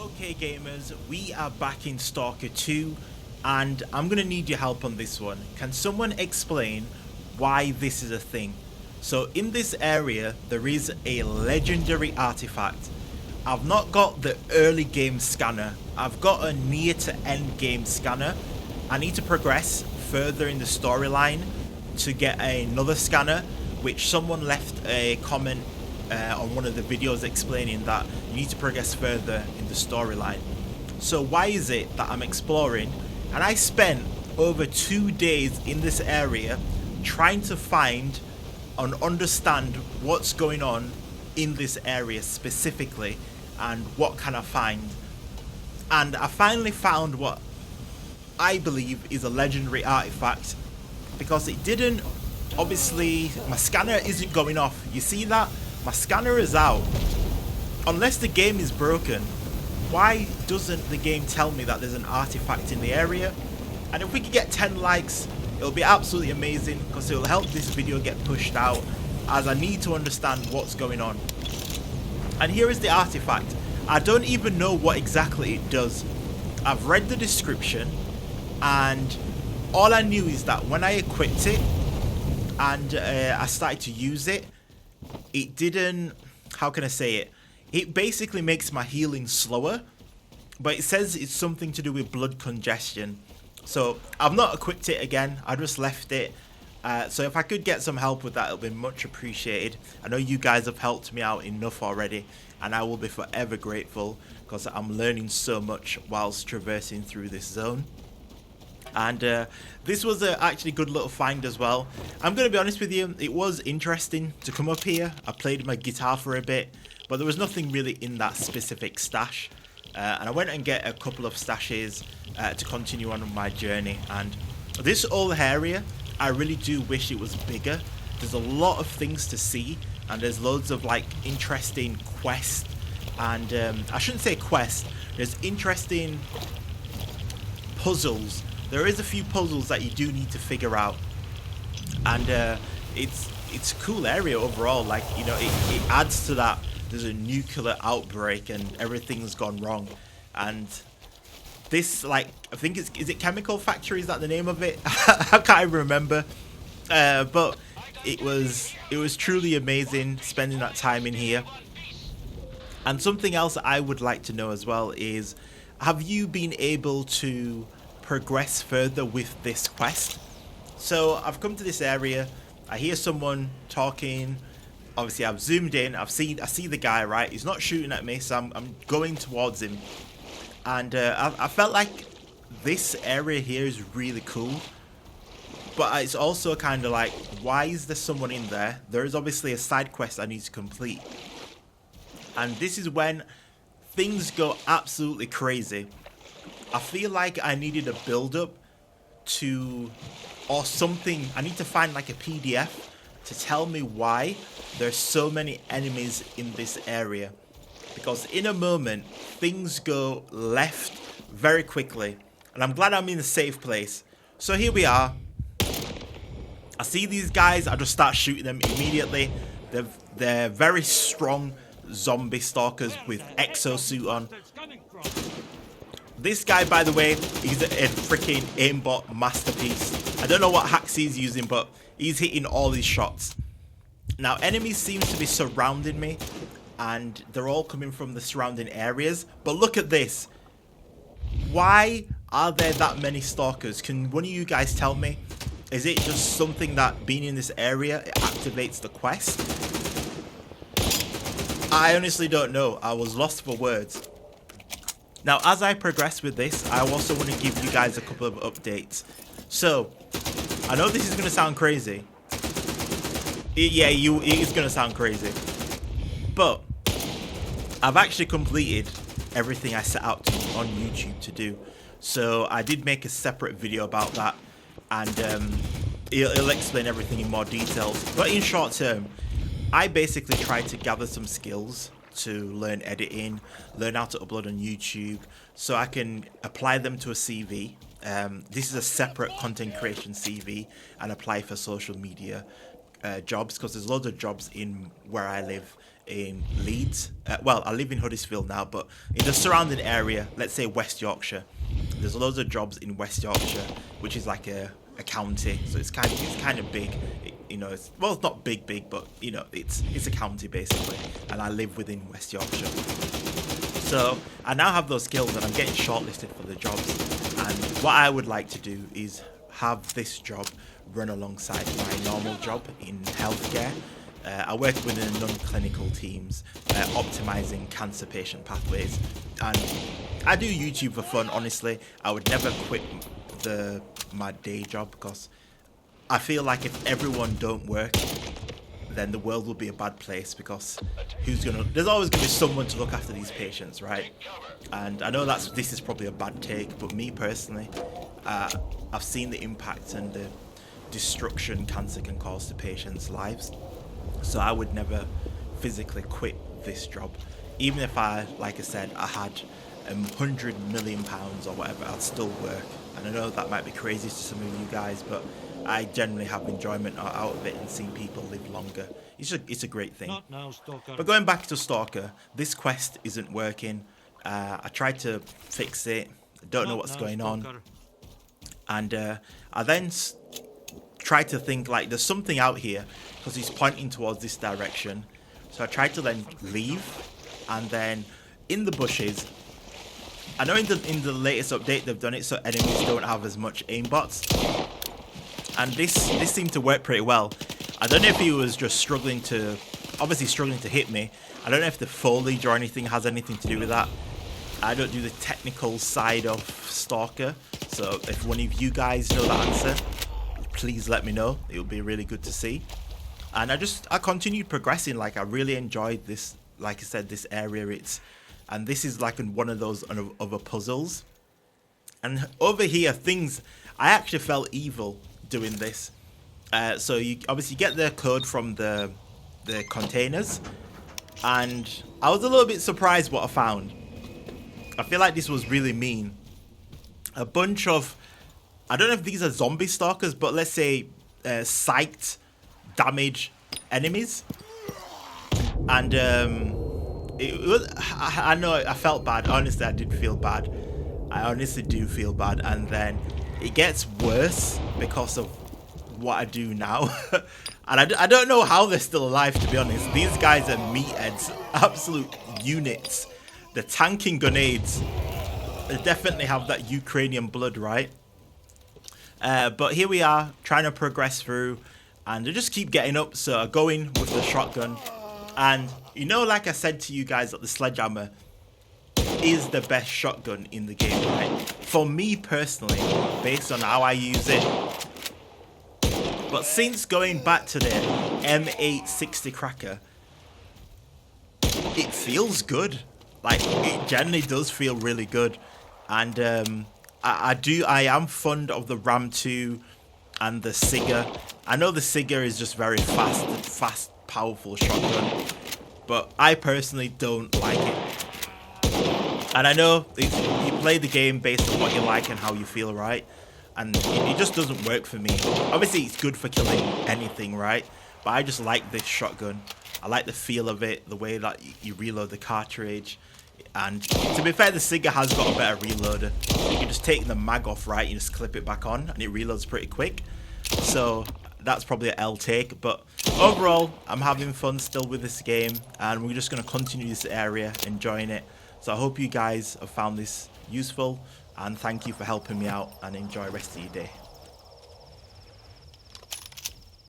Okay gamers, we are back in Stalker 2 and I'm gonna need your help on this one. Can someone explain why this is a thing? So in this area there is a legendary artifact. I've not got the early game scanner, I've got a near to end game scanner. I need to progress further in the storyline to get another scanner, which someone left a comment on one of the videos explaining that you need to progress further in the storyline. So why is it that I'm exploring and I spent over 2 days in this area trying to find and understand what's going on in this area specifically and what can I find? And I finally found what I believe is a legendary artifact, because it didn't, obviously my scanner isn't going off. You see that? My scanner is out. Unless the game is broken, why doesn't the game tell me that there's an artifact in the area? And if we could get 10 likes, it'll be absolutely amazing, because it'll help this video get pushed out, as I need to understand what's going on. And here is the artifact. I don't even know what exactly it does. I've read the description and all I knew is that when I equipped it and I started to use it, it didn't, how can I say it? It basically makes my healing slower, but it says it's something to do with blood congestion. So I've not equipped it again, I just left it. So if I could get some help with that, it'll be much appreciated. I know you guys have helped me out enough already, and I will be forever grateful, because I'm learning so much whilst traversing through this zone. And this was a actually good little find as well. I'm going to be honest with you, it was interesting to come up here. I played my guitar for a bit, but there was nothing really in that specific stash. And I went and get a couple of stashes to continue on my journey. And this whole area, I really do wish it was bigger. There's a lot of things to see, and there's loads of like interesting quests. And I shouldn't say quests, there's interesting puzzles. There is a few puzzles that you do need to figure out, and it's a cool area overall. Like, you know, it adds to that. There's a nuclear outbreak and everything's gone wrong, and this, like, I think is it Chemical Factory? Is that the name of it? I can't even remember. But it was truly amazing spending that time in here. And something else I would like to know as well is, have you been able to progress further with this quest? So I've come to this area, I hear someone talking, obviously I've zoomed in, I see the guy, right? He's not shooting at me, so I'm going towards him. And I felt like this area here is really cool, but it's also kind of like, why is there someone in there? There is obviously a side quest I need to complete. And this is when things go absolutely crazy. I feel like I needed a build-up to, or something. I need to find like a PDF to tell me why there's so many enemies in this area. Because in a moment, things go left very quickly. And I'm glad I'm in a safe place. So here we are. I see these guys, I just start shooting them immediately. They're very strong zombie stalkers with exosuit on. This guy, by the way, he's a freaking aimbot masterpiece. I don't know what hacks he's using, but he's hitting all his shots. Now, enemies seem to be surrounding me, and they're all coming from the surrounding areas. But look at this. Why are there that many stalkers? Can one of you guys tell me? Is it just something that being in this area, it activates the quest? I honestly don't know. I was lost for words. Now, as I progress with this, I also want to give you guys a couple of updates. So, I know this is going to sound crazy. It is going to sound crazy. But, I've actually completed everything I set out to on YouTube to do. So, I did make a separate video about that. And it'll explain everything in more details. But in short term, I basically tried to gather some skills to learn editing, learn how to upload on YouTube, so I can apply them to a CV. This is a separate content creation CV, and apply for social media jobs, because there's loads of jobs in where I live in Leeds. Well, I live in Huddersfield now, but in the surrounding area, let's say West Yorkshire, there's loads of jobs in West Yorkshire, which is like a county, so it's kind of big. You know, it's not big, but you know, it's a county basically, and I live within West Yorkshire. So I now have those skills, and I'm getting shortlisted for the jobs. And what I would like to do is have this job run alongside my normal job in healthcare. I work within non-clinical teams, optimizing cancer patient pathways, and I do YouTube for fun. Honestly, I would never quit my day job, because I feel like if everyone don't work, then the world will be a bad place, because there's always gonna be someone to look after these patients, right? And I know this is probably a bad take, but me personally, I've seen the impact and the destruction cancer can cause to patients' lives. So I would never physically quit this job, even if like I said, I had £100 million or whatever, I'd still work. And I know that might be crazy to some of you guys, but I generally have enjoyment out of it and seeing people live longer. It's a great thing. Not now, Stalker. But going back to Stalker, this quest isn't working. I tried to fix it. I don't know what's going on. And I then tried to think, like, there's something out here, because he's pointing towards this direction. So I tried to then leave, and then in the bushes, I know in the latest update they've done it so enemies don't have as much aimbots, and this seemed to work pretty well. I don't know if he was just struggling to hit me. I don't know if the foliage or anything has anything to do with that. I don't do the technical side of Stalker, so if one of you guys know the answer, please let me know. It would be really good to see. And I continued progressing. Like, I really enjoyed this, like I said, this area. And this is like one of those other puzzles. And over here, I actually felt evil doing this. So you obviously get the code from the containers, and I was a little bit surprised what I found. I feel like this was really mean. A bunch of, I don't know if these are zombie stalkers, but let's say psyched damage enemies. And I know I felt bad. Honestly, I did feel bad. I honestly do feel bad. And then it gets worse because of what I do now. And I don't know how they're still alive, to be honest. These guys are meatheads, absolute units. The tanking grenades, they definitely have that Ukrainian blood, right? But here we are, trying to progress through, and they just keep getting up. So I go in with the shotgun, and you know, like I said to you guys, that the sledgehammer is the best shotgun in the game, right? For me personally, based on how I use it. But since going back to the M860 cracker, it feels good. Like, it generally does feel really good. And I am fond of the Ram 2 and the Sigger. I know the Sigger is just very fast, powerful shotgun, but I personally don't like it. And I know you play the game based on what you like and how you feel, right? And it just doesn't work for me. Obviously, it's good for killing anything, right? But I just like this shotgun. I like the feel of it, the way that you reload the cartridge. And to be fair, the Sigger has got a better reloader. You can just take the mag off, right? You just clip it back on, and it reloads pretty quick. So that's probably an L take. But overall, I'm having fun still with this game, and we're just going to continue this area, enjoying it. So I hope you guys have found this useful, and thank you for helping me out, and enjoy the rest of your day.